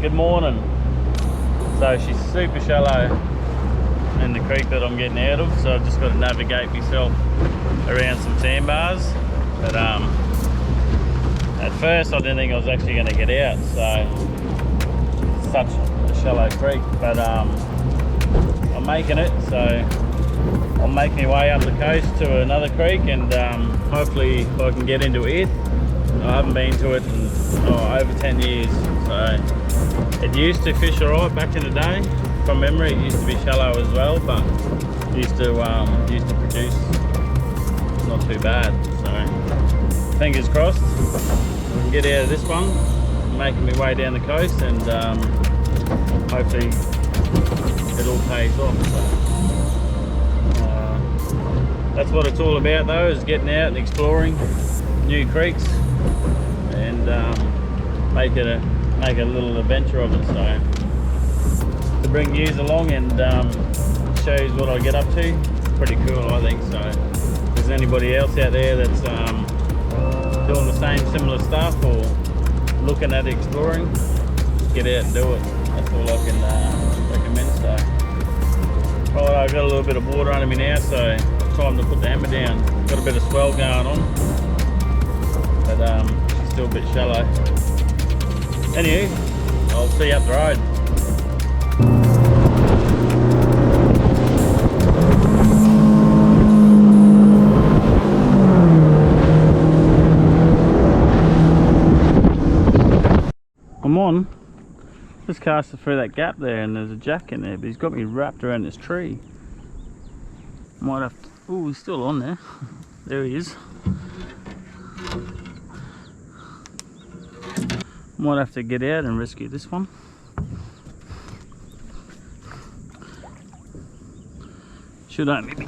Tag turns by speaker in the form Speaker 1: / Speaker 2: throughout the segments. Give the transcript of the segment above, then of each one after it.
Speaker 1: Good morning. So she's super shallow in the creek that I'm getting out of, so I've just got to navigate myself around some sandbars. But at first I didn't think I was actually going to get out, so it's such a shallow creek. But I'm making it, so I'll make my way up the coast to another creek, and hopefully I can get into it. I haven't been to it in over 10 years, so it used to fish alright back in the day. From memory, it used to be shallow as well, but used to produce not too bad. So fingers crossed I can get out of this one. I'm making my way down the coast, and hopefully it all pays off. So, that's what it's all about, though, is getting out and exploring new creeks and make a little adventure of it. So to bring yous along and show you what I get up to, it's pretty cool, I think. So if there's anybody else out there that's doing the same similar stuff or looking at exploring, get out and do it. That's all I can recommend. So right, I've got a little bit of water under me now, so time to put the hammer down. Got a bit of swell going on, but she's still a bit shallow. Anyway, I'll see you up the road. I'm on. Just cast it through that gap there, and there's a jack in there, but he's got me wrapped around this tree. Might have to. Oh, he's still on there. There he is. Might have to get out and rescue this one. Should only be,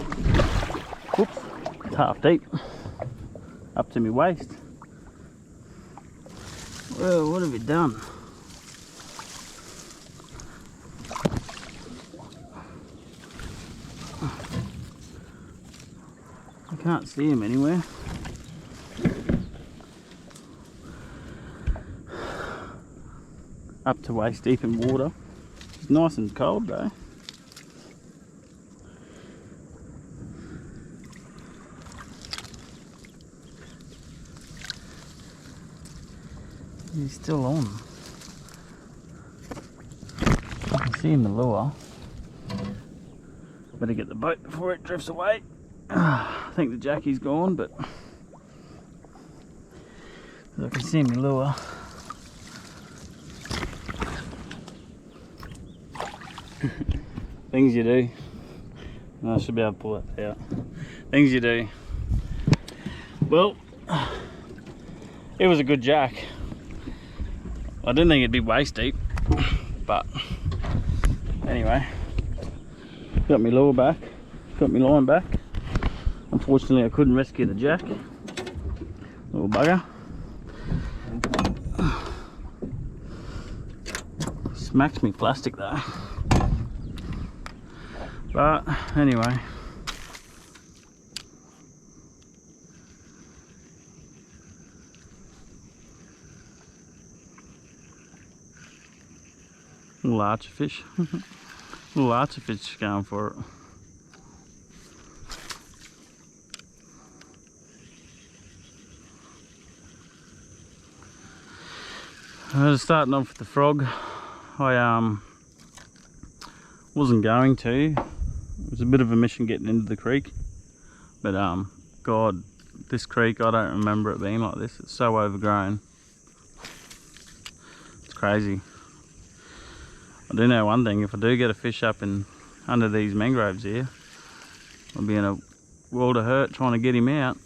Speaker 1: whoops, it's half deep, up to my waist. Well, what have you done? I can't see him anywhere. Up to waist deep in water. It's nice and cold though. He's still on. I can see him in the lure. Better get the boat before it drifts away. I think the jackie's gone, but I can see him in the lure. Things you do. I should be able to pull that out. Things you do. Well, it was a good jack. I didn't think it'd be waist deep, but anyway, got my lure back, got my line back. Unfortunately, I couldn't rescue the jack. Little bugger. Smacked me plastic though. But anyway, little archerfish. Little archerfish going for it. I was starting off with the frog. I wasn't going to. It was a bit of a mission getting into the creek, but God, this creek, I don't remember it being like this. It's so overgrown. It's crazy. I do know one thing: if I do get a fish up in under these mangroves here, I'll be in a world of hurt trying to get him out.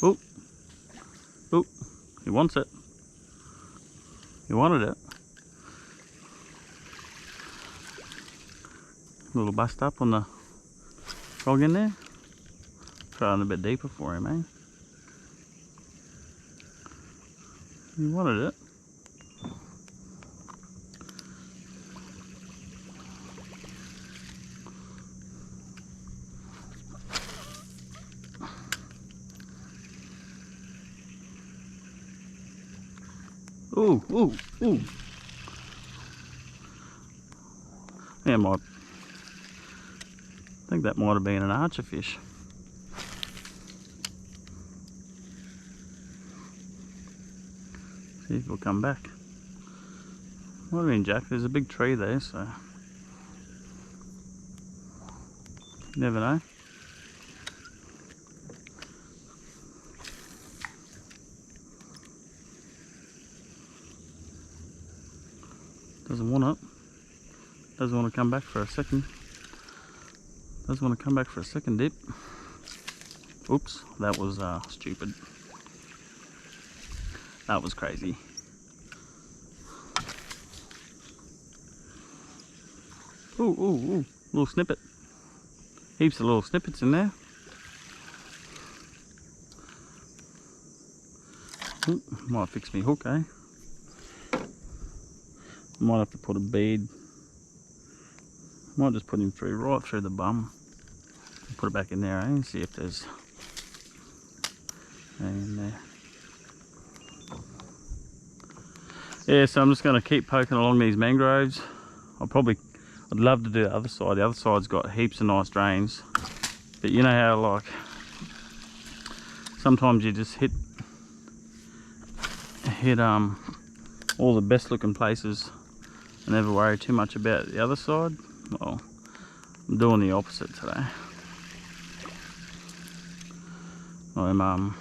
Speaker 1: Oh, oh, he wants it. He wanted it. A little bust up on the frog in there. Trying a bit deeper for him, eh? He wanted it. Ooh, ooh, ooh. Yeah, I think that might have been an archer fish. See if it'll come back. Might have been Jack. There's a big tree there, so you never know. Doesn't want it. Doesn't want to come back for a second. Doesn't want to come back for a second dip. Oops, that was stupid. That was crazy. Ooh, ooh, ooh, little snippet. Heaps of little snippets in there. Ooh, might fix me hook, eh? Might have to put a bead. Might just put him through, right through the bum. Put it back in there, eh? And see if there's anything in there. Yeah, so I'm just going to keep poking along these mangroves. I'd love to do the other side. The other side's got heaps of nice drains. But you know how, like, sometimes you just hit all the best looking places and never worry too much about the other side. Well, I'm doing the opposite today. I'm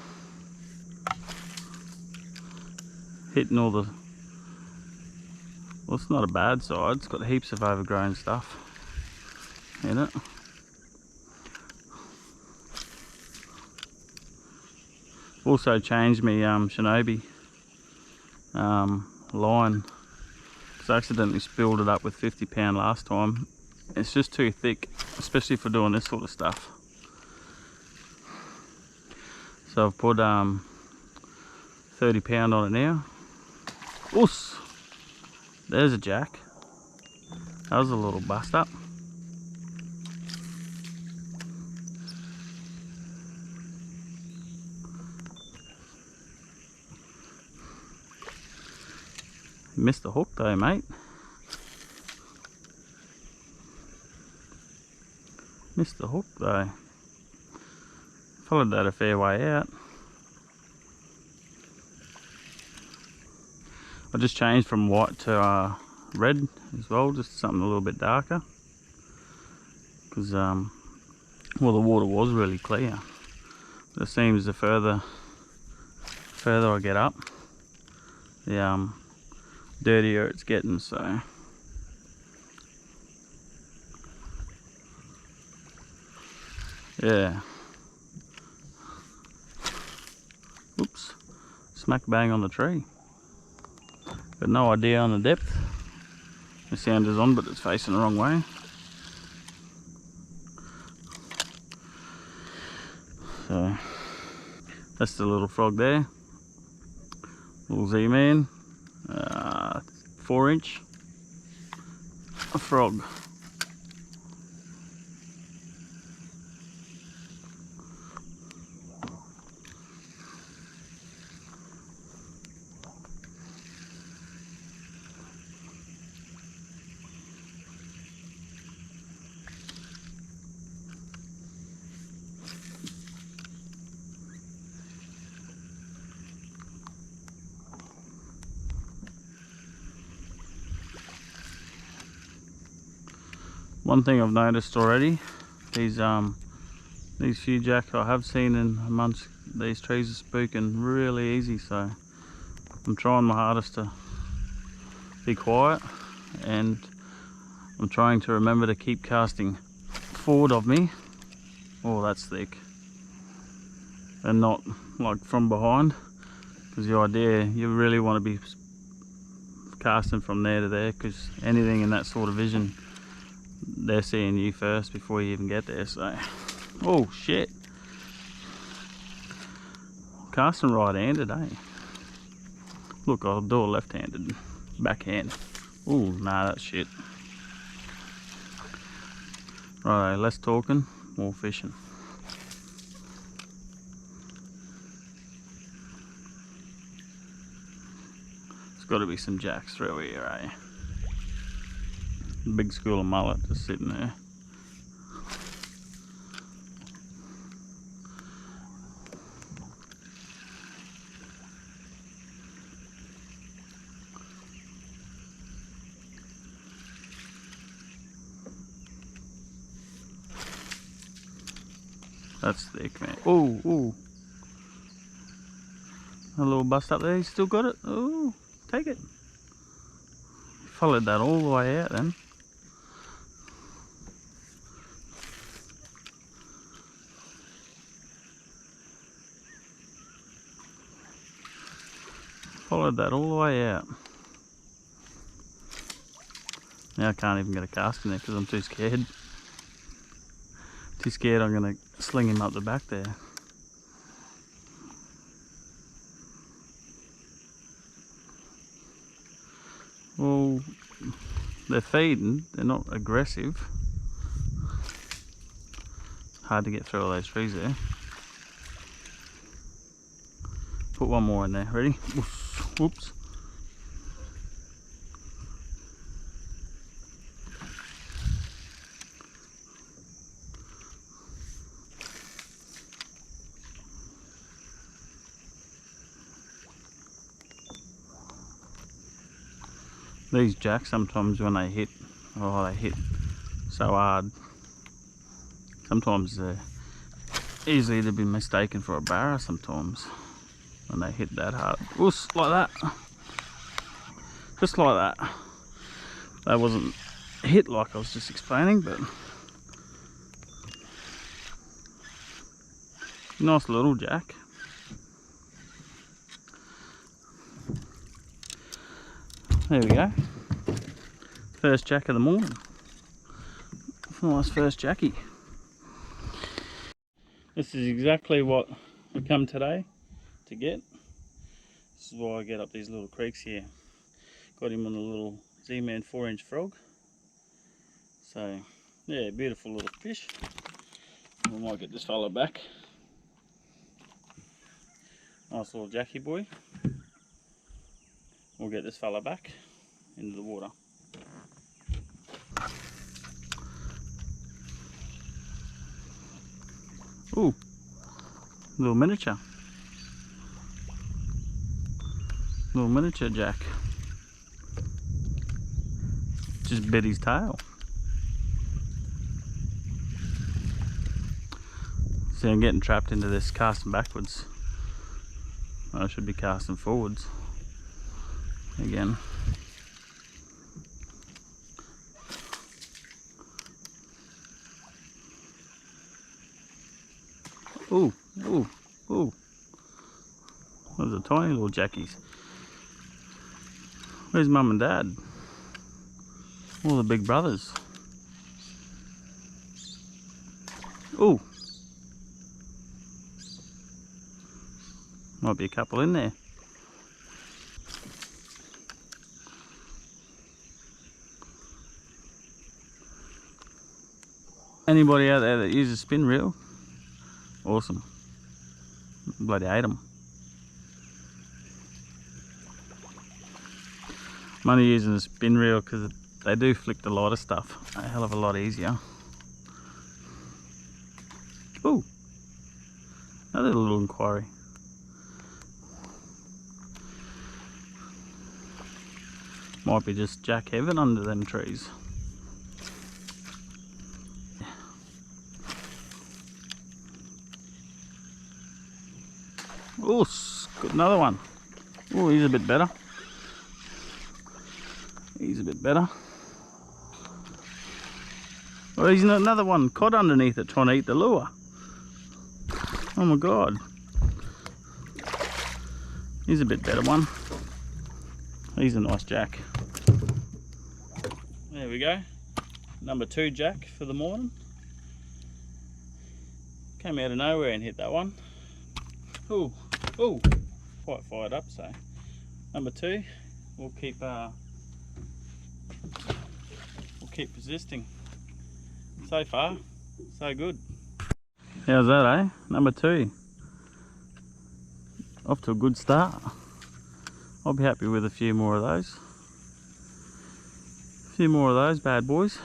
Speaker 1: hitting all the, well, it's not a bad side, it's got heaps of overgrown stuff in it. Also changed me Shinobi line, because I accidentally spilled it up with 50 pound last time. It's just too thick, especially for doing this sort of stuff. So I've put 30 pound on it now. Oos! There's a jack. That was a little bust up. Missed the hook though, mate. Missed the hook though. Followed that a fair way out. I just changed from white to red as well, just something a little bit darker. Because, well, the water was really clear. But it seems the further I get up, the dirtier it's getting, so. Yeah. Oops. Smack bang on the tree. Got no idea on the depth. The sound is on, but it's facing the wrong way. So, that's the little frog there. Little Z-Man. 4-inch. A frog. One thing I've noticed already, these few jack I have seen in amongst these trees are spooking really easy, so I'm trying my hardest to be quiet, and I'm trying to remember to keep casting forward of me. Oh, that's thick. And not like from behind, because the idea, you really want to be casting from there to there, because anything in that sort of vision, they're seeing you first before you even get there. So, oh shit, casting right-handed, eh? Look, I'll do a left-handed backhand. Oh nah, that's shit. Right, less talking, more fishing. got to be some jacks through here, eh? Big school of mullet just sitting there. That's thick, man. Oh, oh. A little bust up there, he's still got it. Oh, take it. Followed that all the way out then. Followed that all the way out. Now I can't even get a cast in there because I'm too scared. Too scared I'm going to sling him up the back there. Well, they're feeding, they're not aggressive. Hard to get through all those trees there. Put one more in there, ready? Whoops. These jacks sometimes when they hit, oh they hit so hard. Sometimes they're easily to be mistaken for a barra sometimes when they hit that hard. Oops, like that. Just like that. That wasn't hit like I was just explaining, but nice little jack. There we go. First jack of the morning. Nice first jackie. This is exactly what we come today to get. This is why I get up these little creeks here. Got him on a little Z-Man 4-inch frog. So yeah, beautiful little fish. We might get this fella back. Nice little jackie boy. We'll get this fella back into the water. Ooh, little miniature. Little miniature jack. Just bit his tail. See, I'm getting trapped into this casting backwards. I should be casting forwards again. Ooh, ooh, ooh. Those are tiny little jackies. Where's mum and dad? All the big brothers. Ooh. Might be a couple in there. Anybody out there that uses a spin reel? Awesome. Bloody hate them. I'm only using a spin reel because they do flick a lot of stuff a hell of a lot easier. Ooh, another little inquiry. Might be just jack heaven under them trees. Oh, got another one. Oh, he's a bit better. He's a bit better. Oh, he's another one caught underneath it trying to eat the lure. Oh my god. He's a bit better one. He's a nice jack. There we go. Number 2 jack for the morning. Came out of nowhere and hit that one. Ooh, ooh, quite fired up. So number 2, we'll keep persisting. So far, so good. How's that, eh? Number 2. Off to a good start. I'll be happy with a few more of those. A few more of those bad boys.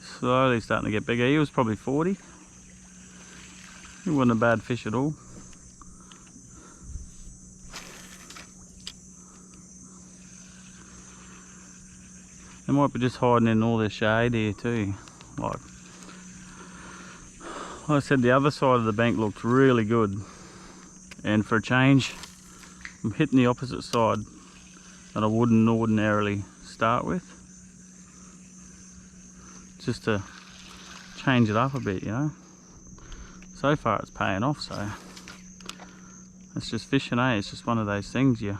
Speaker 1: Slowly starting to get bigger. He was probably 40. He wasn't a bad fish at all. They might be just hiding in all this shade here too. Like I said, the other side of the bank looked really good. And for a change, I'm hitting the opposite side that I wouldn't ordinarily start with. Just to change it up a bit, you know. So far it's paying off, so it's just fishing, eh? It's just one of those things you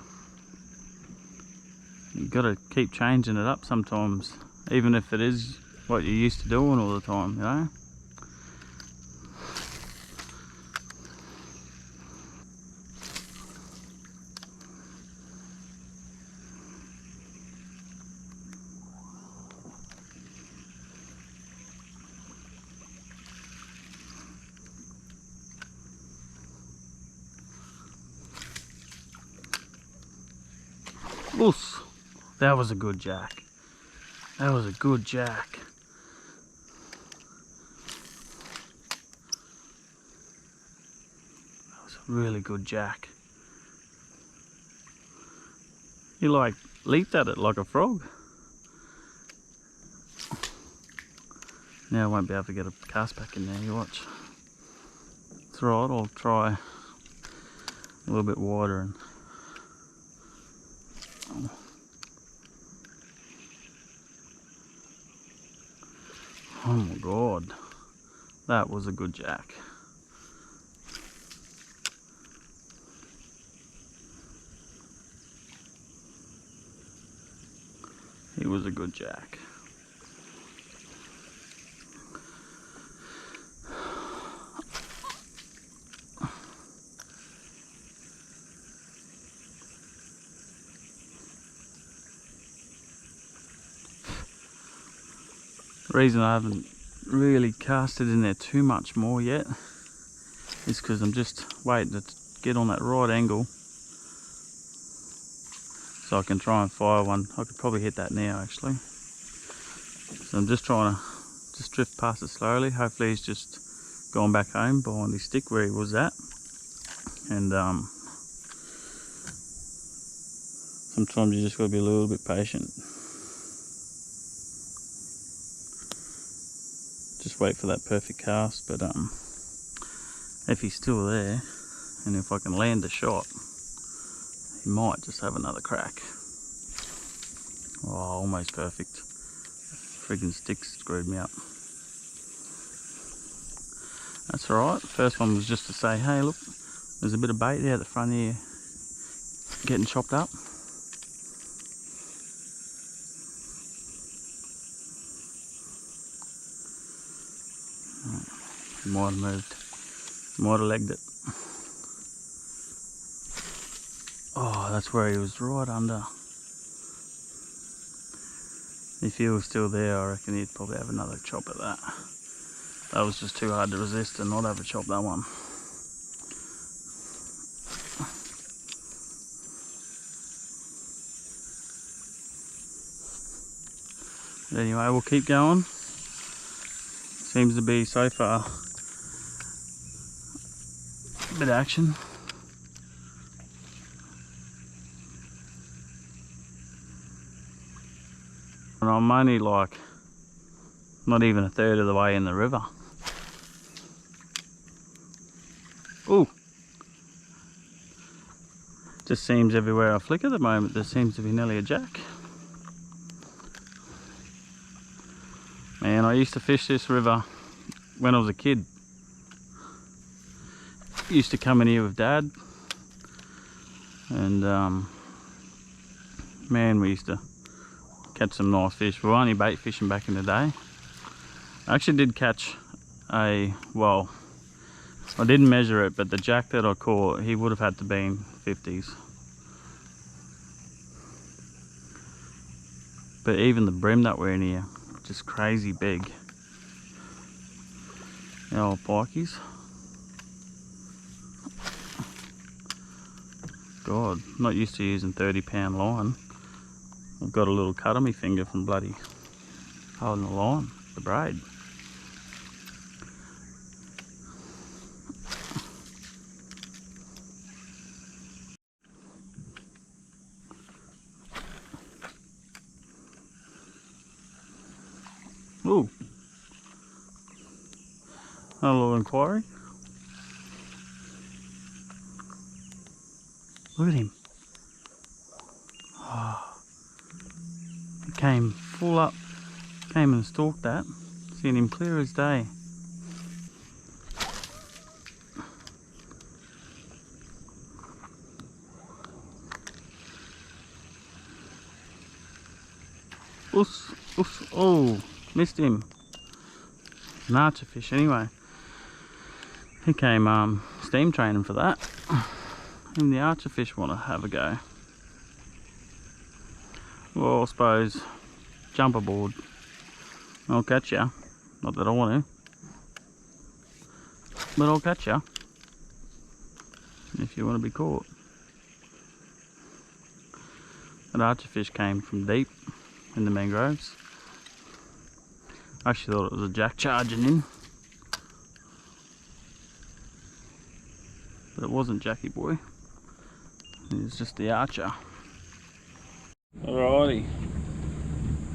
Speaker 1: gotta keep changing it up sometimes, even if it is what you're used to doing all the time, you know. Loose. That was a good jack. That was a good jack. That was a really good jack. He like leaped at it like a frog. Now I won't be able to get a cast back in there, you watch. It's alright, I'll try a little bit wider and oh my god, that was a good jack. He was a good jack. The reason I haven't really casted in there too much more yet is because I'm just waiting to get on that right angle so I can try and fire one. I could probably hit that now actually. So I'm just trying to just drift past it slowly. Hopefully he's just gone back home behind his stick where he was at. And sometimes you just got to be a little bit patient. Just wait for that perfect cast, but if he's still there and if I can land the shot, he might just have another crack. Oh, almost perfect. Friggin' stick screwed me up. That's alright. First one was just to say, hey look, there's a bit of bait there at the front here getting chopped up. Might have moved, might have legged it. Oh, that's where he was right under. If he was still there, I reckon he'd probably have another chop at that. That was just too hard to resist and not have a chop, that one. But anyway, we'll keep going. Seems to be so far a bit of action. And I'm only like not even a third of the way in the river. Ooh! Just seems everywhere I flick at the moment there seems to be nearly a jack. Man, I used to fish this river when I was a kid. Used to come in here with Dad, and man, we used to catch some nice fish. We were only bait fishing back in the day. I actually did catch a, well, I didn't measure it, but the jack that I caught, he would have had to be in 50s. But even the brim that were in here, just crazy big. The old pikeys. God, not used to using 30-pound line. I've got a little cut on my finger from bloody holding the line, the braid. Ooh, a little inquiry. Look at him. Oh, he came full up, came and stalked that. Seeing him clear as day. Oof, oof, oh, missed him. An archer fish anyway. He came steam training for that. Even the archer fish want to have a go. Well, I suppose jump aboard. I'll catch ya. Not that I want to, but I'll catch ya if you want to be caught. That archer fish came from deep in the mangroves. I actually thought it was a jack charging in, but it wasn't Jackie boy. It was just the archer. Alrighty,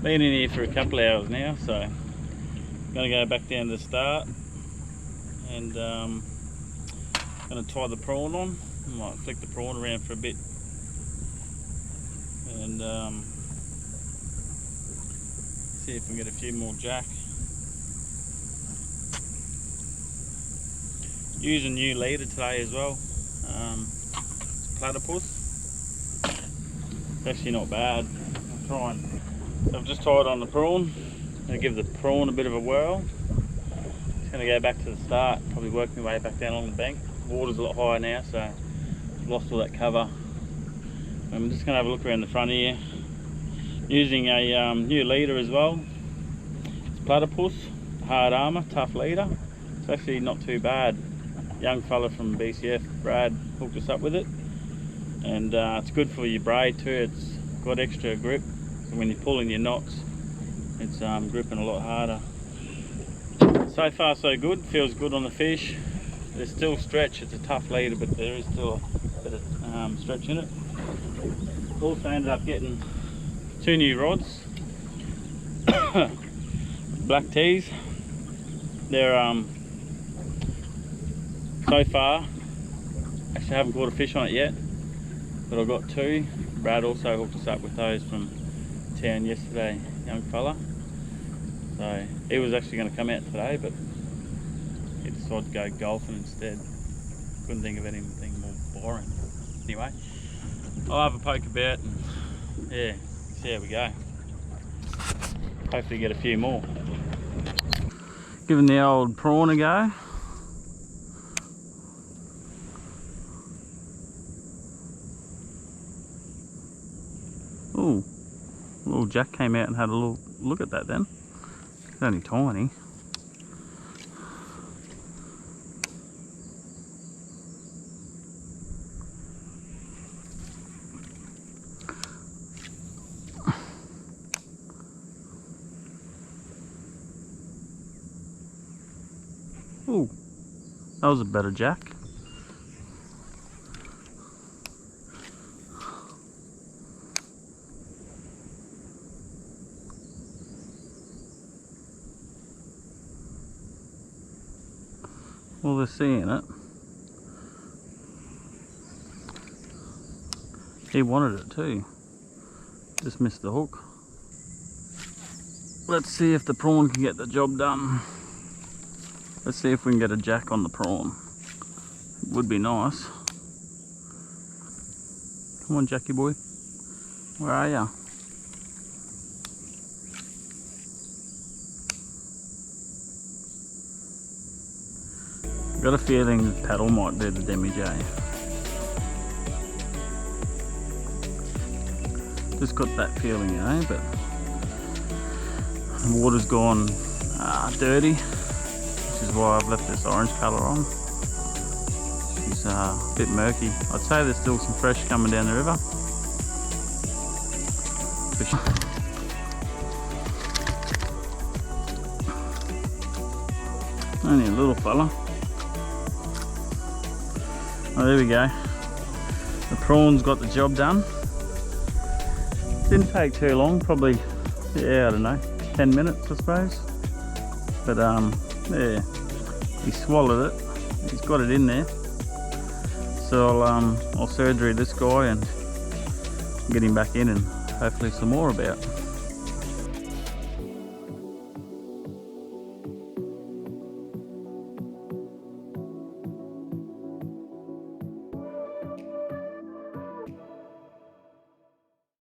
Speaker 1: been in here for a couple of hours now, so I'm gonna go back down to the start and gonna tie the prawn on. I might flick the prawn around for a bit and see if we can get a few more jack. Using new leader today as well. It's platypus. It's actually not bad. I'm trying. So I've just tied on the prawn. I'm going to give the prawn a bit of a whirl. Just going to go back to the start. Probably work my way back down along the bank. The water's a lot higher now, so I've lost all that cover. I'm just going to have a look around the front here. Using a new leader as well. It's platypus, hard armour, tough leader. It's actually not too bad. Young fella from BCF, Brad, hooked us up with it, and it's good for your braid too. It's got extra grip, so when you're pulling your knots, it's gripping a lot harder. So far so good, feels good on the fish. There's still stretch, it's a tough leader, but there is still a bit of stretch in it. Also ended up getting 2 new rods, black tees. They're so far, actually I haven't caught a fish on it yet, but I've got 2. Brad also hooked us up with those from town yesterday, young fella. So he was actually going to come out today, but he decided to go golfing instead. Couldn't think of anything more boring. Anyway, I'll have a poke about and yeah, see how we go. Hopefully get a few more. Giving the old prawn a go. Ooh, little jack came out and had a little look at that then. It's only tiny. Ooh, that was a better jack. Well, they're seeing it. He wanted it too. Just missed the hook. Let's see if the prawn can get the job done. Let's see if we can get a jack on the prawn. Would be nice. Come on, Jackie boy. Where are ya? Got a feeling the paddle might be the demi-J. Just got that feeling, you know, but the water's gone dirty, which is why I've left this orange colour on. She's a bit murky. I'd say there's still some fresh coming down the river. Only a little fella. Oh, there we go. The prawns got the job done. Didn't take too long, probably, yeah, I don't know, 10 minutes I suppose. But yeah, he swallowed it. He's got it in there. So I'll surgery this guy and get him back in, and hopefully some more about.